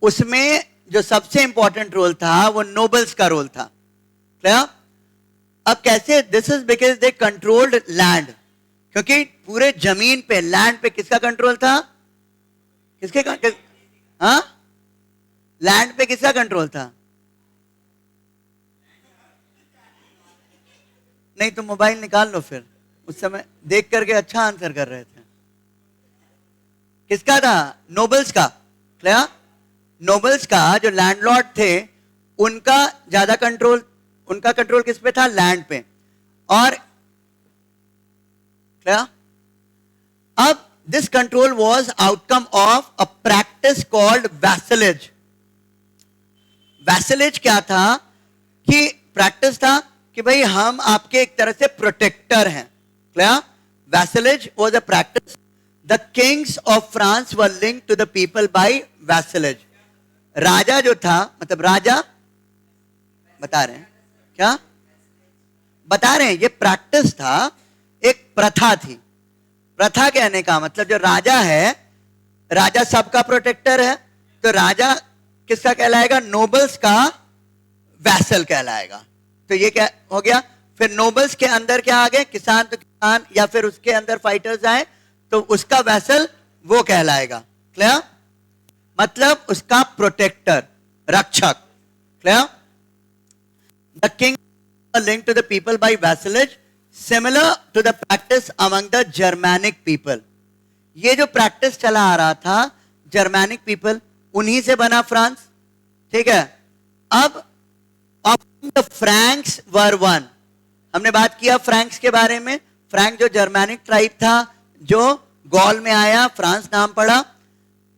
उसमें जो सबसे इंपॉर्टेंट रोल था वो नोबल्स का रोल था। क्या? अब कैसे? This is because they controlled land, क्योंकि पूरे जमीन पे, लैंड पे किसका कंट्रोल था? किसके? हाँ, लैंड पे किसका कंट्रोल था? नहीं तो मोबाइल निकाल लो, फिर उस समय देख करके अच्छा आंसर कर रहे थे। किसका था? नोबल्स का। क्या? नोबल्स का, जो लैंडलॉर्ड थे उनका ज्यादा कंट्रोल, उनका कंट्रोल किस पे था? लैंड पे। और क्या? अब this control was outcome of a practice called vassalage. Vassalage क्या था? कि प्रैक्टिस था कि भाई हम आपके एक तरह से प्रोटेक्टर हैं। क्या? Vassalage was a practice. The kings of France were linked to the people by vassalage. राजा जो था, मतलब राजा, बता रहे हैं क्या? बता रहे हैं, ये प्रैक्टिस था, एक प्रथा थी। प्रथा कहने का मतलब जो राजा है, राजा सबका प्रोटेक्टर है, तो राजा किसका कहलाएगा? नोबल्स का वैसल कहलाएगा। तो ये क्या हो गया? फिर नोबल्स के अंदर क्या आ गए? किसान तो किसान, या फिर उसके अंदर फाइटर्स आए तो उसका वैसल वो कहलाएगा। क्लियर? मतलब उसका प्रोटेक्टर, रक्षक। Clear? The king link to the people by vassalage similar to the practice among the Germanic people. ये जो प्रैक्टिस चला आ रहा था जर्मैनिक पीपल, उन्हीं से बना फ्रांस। ठीक है? अब द फ्रैंक्स वर वन, हमने बात किया फ्रैंक्स के बारे में। फ्रैंक जो जर्मैनिक ट्राइब था जो गॉल में आया, फ्रांस नाम पड़ा।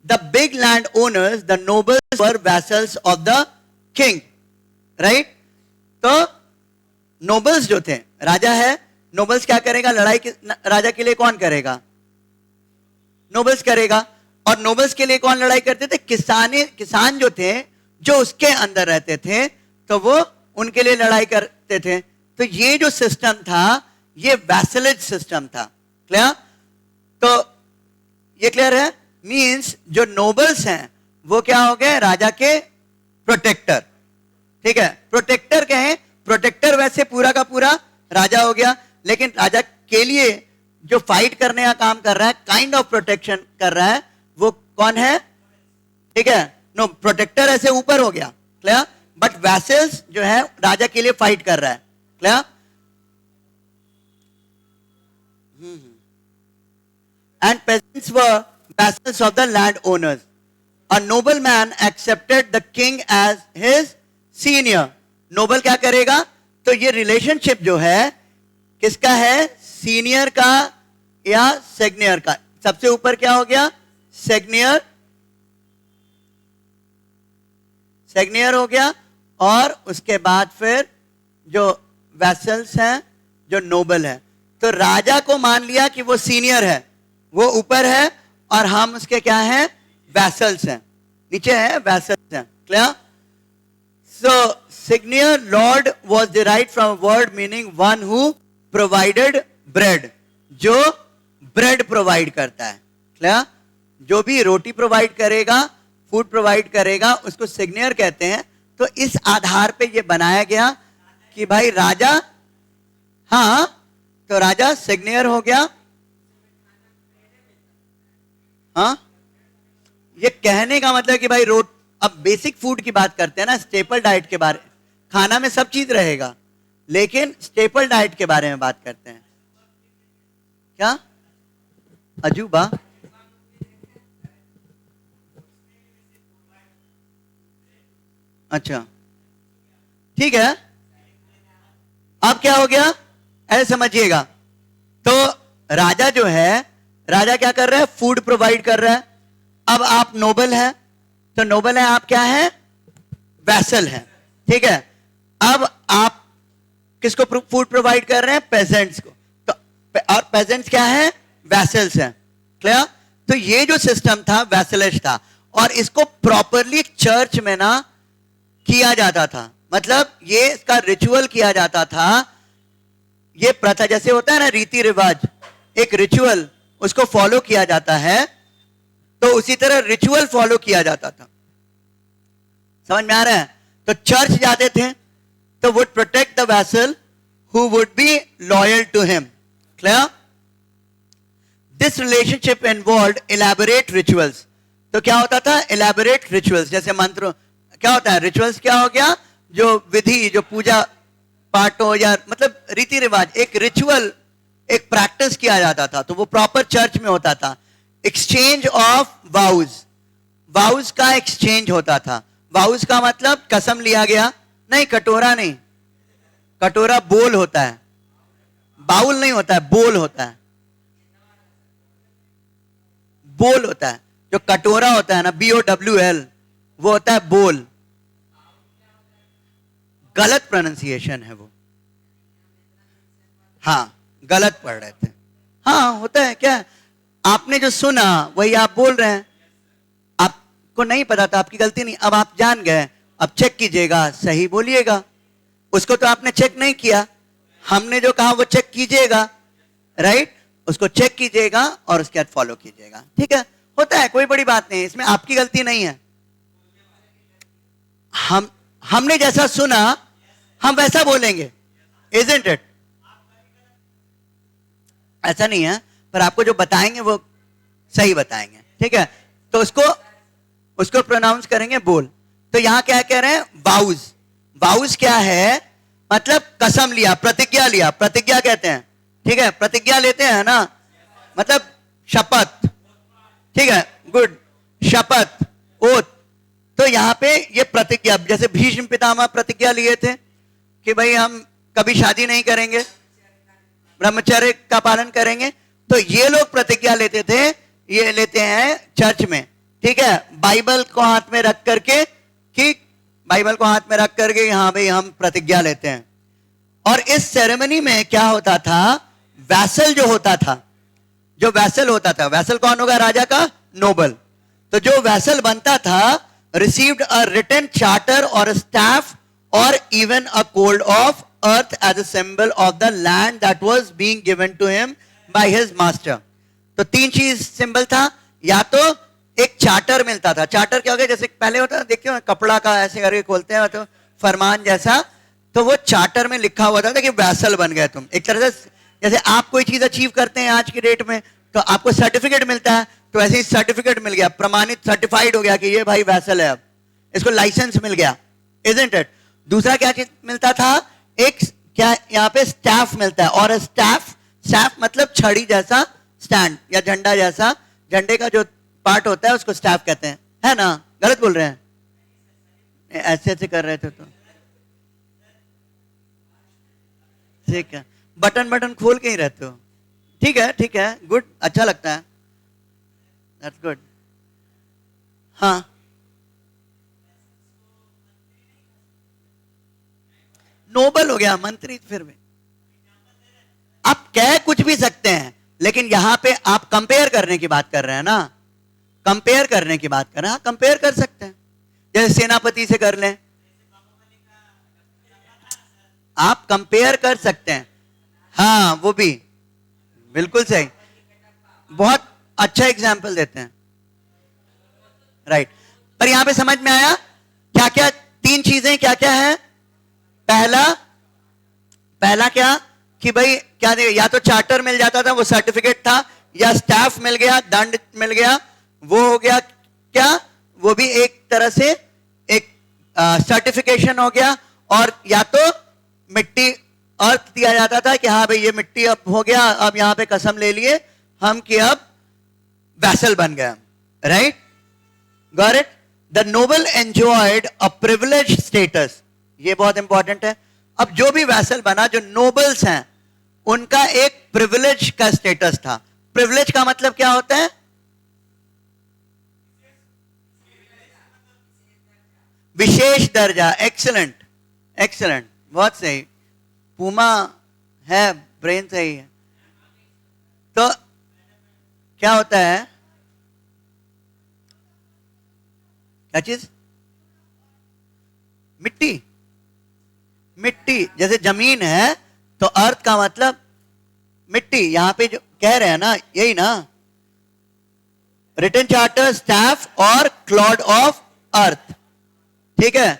The big land owners the nobles were vessels of the king, right? तो नोबल्स जो थे, राजा है, नोबल्स क्या करेगा? लड़ाई राजा के लिए कौन करेगा? नोबल्स करेगा। और नोबल्स के लिए कौन लड़ाई करते थे? किसान जो थे, जो उसके अंदर रहते थे, तो वो उनके लिए लड़ाई करते थे। तो ये जो सिस्टम था ये वैसलेज सिस्टम था। क्लियर? तो ये क्लियर है? मींस जो नोबल्स हैं वो क्या हो गए? राजा के प्रोटेक्टर। ठीक है? प्रोटेक्टर कहें, प्रोटेक्टर वैसे पूरा का पूरा राजा हो गया, लेकिन राजा के लिए जो फाइट करने का काम कर रहा है, काइंड ऑफ प्रोटेक्शन कर रहा है, वो कौन है? ठीक है? नो, प्रोटेक्टर ऐसे ऊपर हो गया। क्लियर? बट वैसल्स जो है राजा के लिए फाइट कर रहा है। Clear? And peasants were vassals of the landowners. A nobleman accepted the king as his senior. Noble क्या करेगा? तो ये रिलेशनशिप जो है किसका है? सीनियर का या सेग्नियर का। सबसे ऊपर क्या हो गया? सेग्नियर, सेग्नियर हो गया। और उसके बाद फिर जो वैसल्स हैं, जो नोबल है, तो राजा को मान लिया कि वो सीनियर है, वो ऊपर है, और हम उसके क्या हैं? वैसल्स हैं, नीचे है, वैसल्स हैं। Clear? So seigneur lord was derived from word meaning one who provided bread, जो ब्रेड प्रोवाइड करता है। क्लियर? जो भी रोटी प्रोवाइड करेगा, फूड प्रोवाइड करेगा, उसको सिग्नियर कहते हैं। तो इस आधार पे ये बनाया गया कि भाई राजा, हाँ, तो राजा सिग्नियर हो गया। हाँ, ये कहने का मतलब कि भाई अब बेसिक फूड की बात करते हैं ना, स्टेपल डाइट के बारे, खाना में सब चीज रहेगा, लेकिन स्टेपल डाइट के बारे में बात करते हैं। क्या अजूबा? अच्छा, ठीक है। अब क्या हो गया ऐसे समझिएगा। तो राजा जो है, राजा क्या कर रहा है? फूड प्रोवाइड कर रहा है। अब आप नोबल है, तो नोबल है, आप क्या है? वैसल है। ठीक है? अब आप किसको फूड प्रोवाइड कर रहे हैं? पेजेंट्स को। तो और पेजेंट्स क्या है? वैसल्स हैं। क्लियर? तो ये जो सिस्टम था वैसलेज था, और इसको प्रॉपरली चर्च में ना किया जाता था। मतलब ये इसका रिचुअल किया जाता था। ये प्रथा जैसे होता है ना, रीति रिवाज, एक रिचुअल, उसको फॉलो किया जाता है, तो उसी तरह रिचुअल फॉलो किया जाता था। समझ में आ रहा है? तो चर्च जाते थे तो would protect the vassal who would be loyal to him. Clear? This relationship involved elaborate rituals. तो क्या होता था? इलैबोरेट रिचुअल्स, जैसे मंत्र। क्या होता है? रिचुअल्स क्या हो गया? जो विधि, जो पूजा पाठ हो, या मतलब रीति रिवाज, एक रिचुअल, एक प्रैक्टिस किया जाता था, तो वो प्रॉपर चर्च में होता था। एक्सचेंज ऑफ वाउज, वाउज का एक्सचेंज होता था। वाउज का मतलब कसम लिया गया, नहीं, कटोरा नहीं, कटोरा बोल होता है, बाउल नहीं होता है, बोल होता है, बोल होता है। जो कटोरा होता है ना, BOWL, वो होता है बोल। गलत प्रोनाउंसिएशन है वो, हाँ, गलत पढ़ रहे थे। हाँ, होता है। क्या आपने जो सुना वही आप बोल रहे हैं, आपको नहीं पता था, आपकी गलती नहीं, अब आप जान गए, अब चेक कीजिएगा, सही बोलिएगा। उसको तो आपने चेक नहीं किया, हमने जो कहा वो चेक कीजिएगा, राइट? उसको चेक कीजिएगा और उसके बाद फॉलो कीजिएगा, ठीक है? होता है, कोई बड़ी बात नहीं, इसमें आपकी गलती नहीं है। हमने जैसा सुना हम वैसा बोलेंगे, इजंट इट? ऐसा नहीं है, पर आपको जो बताएंगे वो सही बताएंगे, ठीक है? तो उसको प्रोनाउंस करेंगे बोल। तो यहां क्या कह रहे हैं? वाउज। वाउज क्या है? मतलब कसम लिया, प्रतिज्ञा लिया, प्रतिज्ञा कहते हैं, ठीक है? प्रतिज्ञा लेते हैं ना, मतलब शपथ, ठीक है? गुड, शपथ, ओथ। तो यहां पे ये प्रतिज्ञा, जैसे भीष्म पितामह प्रतिज्ञा लिए थे कि भाई हम कभी शादी नहीं करेंगे, ब्रह्मचर्य का पालन करेंगे। तो ये लोग प्रतिज्ञा लेते थे, ये लेते हैं चर्च में, ठीक है? बाइबल को हाथ में रख करके, कि बाइबल को हाथ में रख करके हाँ भाई हम प्रतिज्ञा लेते हैं। और इस सेरेमनी में क्या होता था? वैसल जो होता था, जो वैसल होता था, वैसल कौन होगा? राजा का नोबल। तो जो वैसल बनता था received a written charter or a staff or even a cold of earth as a symbol of the land that was being given to him by his master. तो तीन चीज सिंबल था, या तो एक चार्टर मिलता था। चार्टर क्या हो गया? जैसे पहले होता है, देखते हो कपड़ा का ऐसे करके खोलते हैं तो फरमान जैसा, तो वो चार्टर में लिखा हुआ था कि वैसल बन गए तुम। एक तरह से जैसे आप कोई चीज अचीव करते हैं आज की डेट में तो आपको सर्टिफिकेट मिलता है, तो ऐसे ही सर्टिफिकेट मिल गया, प्रमाणित, सर्टिफाइड हो गया कि ये भाई वैसल है, अब इसको लाइसेंस मिल गया, इजंट इट? दूसरा क्या चीज मिलता था? एक क्या यहाँ पे स्टाफ मिलता है, और स्टाफ मतलब छड़ी जैसा स्टैंड या झंडा जैसा, झंडे का जो पार्ट होता है उसको स्टाफ कहते हैं, है ना? गलत बोल रहे हैं? ऐसे ऐसे कर रहे थे तो ठीक है, बटन खोल के ही रहते हो, ठीक है, ठीक है, गुड, अच्छा लगता है, दैट्स गुड। हाँ, नोबल हो गया, मंत्री फिर भी आप कह कुछ भी सकते हैं, लेकिन यहां पे आप कंपेयर करने की बात कर रहे हैं ना, कंपेयर करने की बात कर रहे हैं। हाँ, कंपेयर कर सकते हैं, जैसे सेनापति से कर लें, आप कंपेयर कर सकते हैं। हाँ, वो भी बिल्कुल सही, बहुत अच्छा एग्जाम्पल देते हैं, राइट। पर यहां पे समझ में आया क्या क्या तीन चीजें क्या क्या है? पहला क्या कि भाई क्या दे, या तो चार्टर मिल जाता था, वो सर्टिफिकेट था, या स्टाफ मिल गया, दंड मिल गया, वो हो गया क्या? वो भी एक तरह से एक सर्टिफिकेशन हो गया। और या तो मिट्टी अर्थ दिया जाता था कि हाँ भाई ये मिट्टी अब हो गया, अब यहां पे कसम ले लिए हम कि अब वैसल बन गया, right? Got it? The noble enjoyed a privileged status, ये बहुत इंपॉर्टेंट है। अब जो भी वैसल बना, जो नोबल्स हैं, उनका एक प्रिविलेज का स्टेटस था। प्रिविलेज का मतलब क्या होता है? विशेष दर्जा। एक्सीलेंट, एक्सीलेंट, बहुत सही। पूमा है, ब्रेन सही है। तो क्या होता है? क्या चीज? मिट्टी। मिट्टी जैसे जमीन है तो अर्थ का मतलब मिट्टी, यहां पे जो कह रहे हैं ना, यही ना, रिटन चार्टर, स्टाफ और क्लॉड ऑफ अर्थ, ठीक है?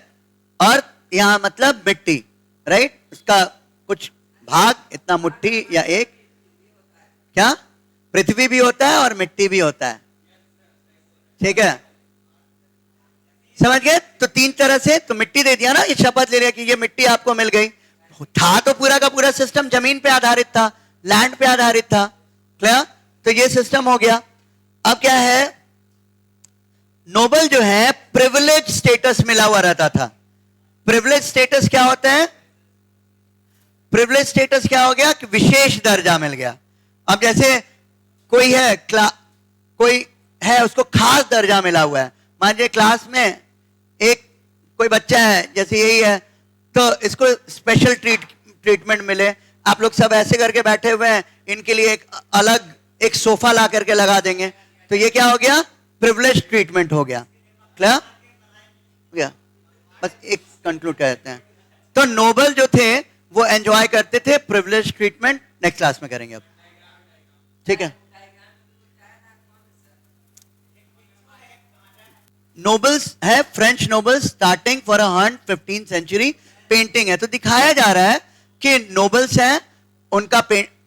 अर्थ यहां मतलब मिट्टी, राइट? उसका कुछ भाग, इतना मुट्ठी या एक, क्या? पृथ्वी भी होता है और मिट्टी भी होता है, ठीक है? समझ गए? तो तीन तरह से तो मिट्टी दे दिया ना, ये शपथ ले लिया कि ये मिट्टी आपको मिल गई। था तो पूरा का पूरा सिस्टम जमीन पे आधारित था, लैंड पे आधारित था, क्लियर? तो ये सिस्टम हो गया। अब क्या है? नोबल जो है प्रिविलेज स्टेटस मिला हुआ रहता था। प्रिविलेज स्टेटस क्या होता है? प्रिविलेज स्टेटस क्या हो गया कि विशेष दर्जा मिल गया। अब जैसे कोई है कोई है, उसको खास दर्जा मिला हुआ है। मान लीजिए क्लास में एक कोई बच्चा है, जैसे यही है, तो इसको स्पेशल ट्रीटमेंट मिले। आप लोग सब ऐसे करके बैठे हुए हैं, इनके लिए एक अलग एक सोफा ला करके लगा देंगे, तो ये क्या हो गया? प्रिविलेज ट्रीटमेंट हो गया, क्लियर? बस एक कंक्लूड करते हैं। तो नोबल जो थे वो एंजॉय करते थे प्रिविलेज ट्रीटमेंट। नेक्स्ट क्लास में करेंगे अब। ठीक है, नोबल्स है, French nobles starting for a hunt 15th century, painting है। तो दिखाया जा रहा है कि नोबल्स हैं, उनका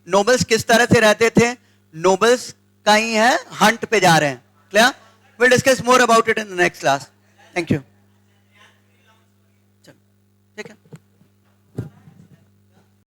नोबल्स किस तरह से रहते थे, नोबल्स का ही है, हंट पे जा रहे हैं। Clear? Will discuss more about it in the next class. Thank you.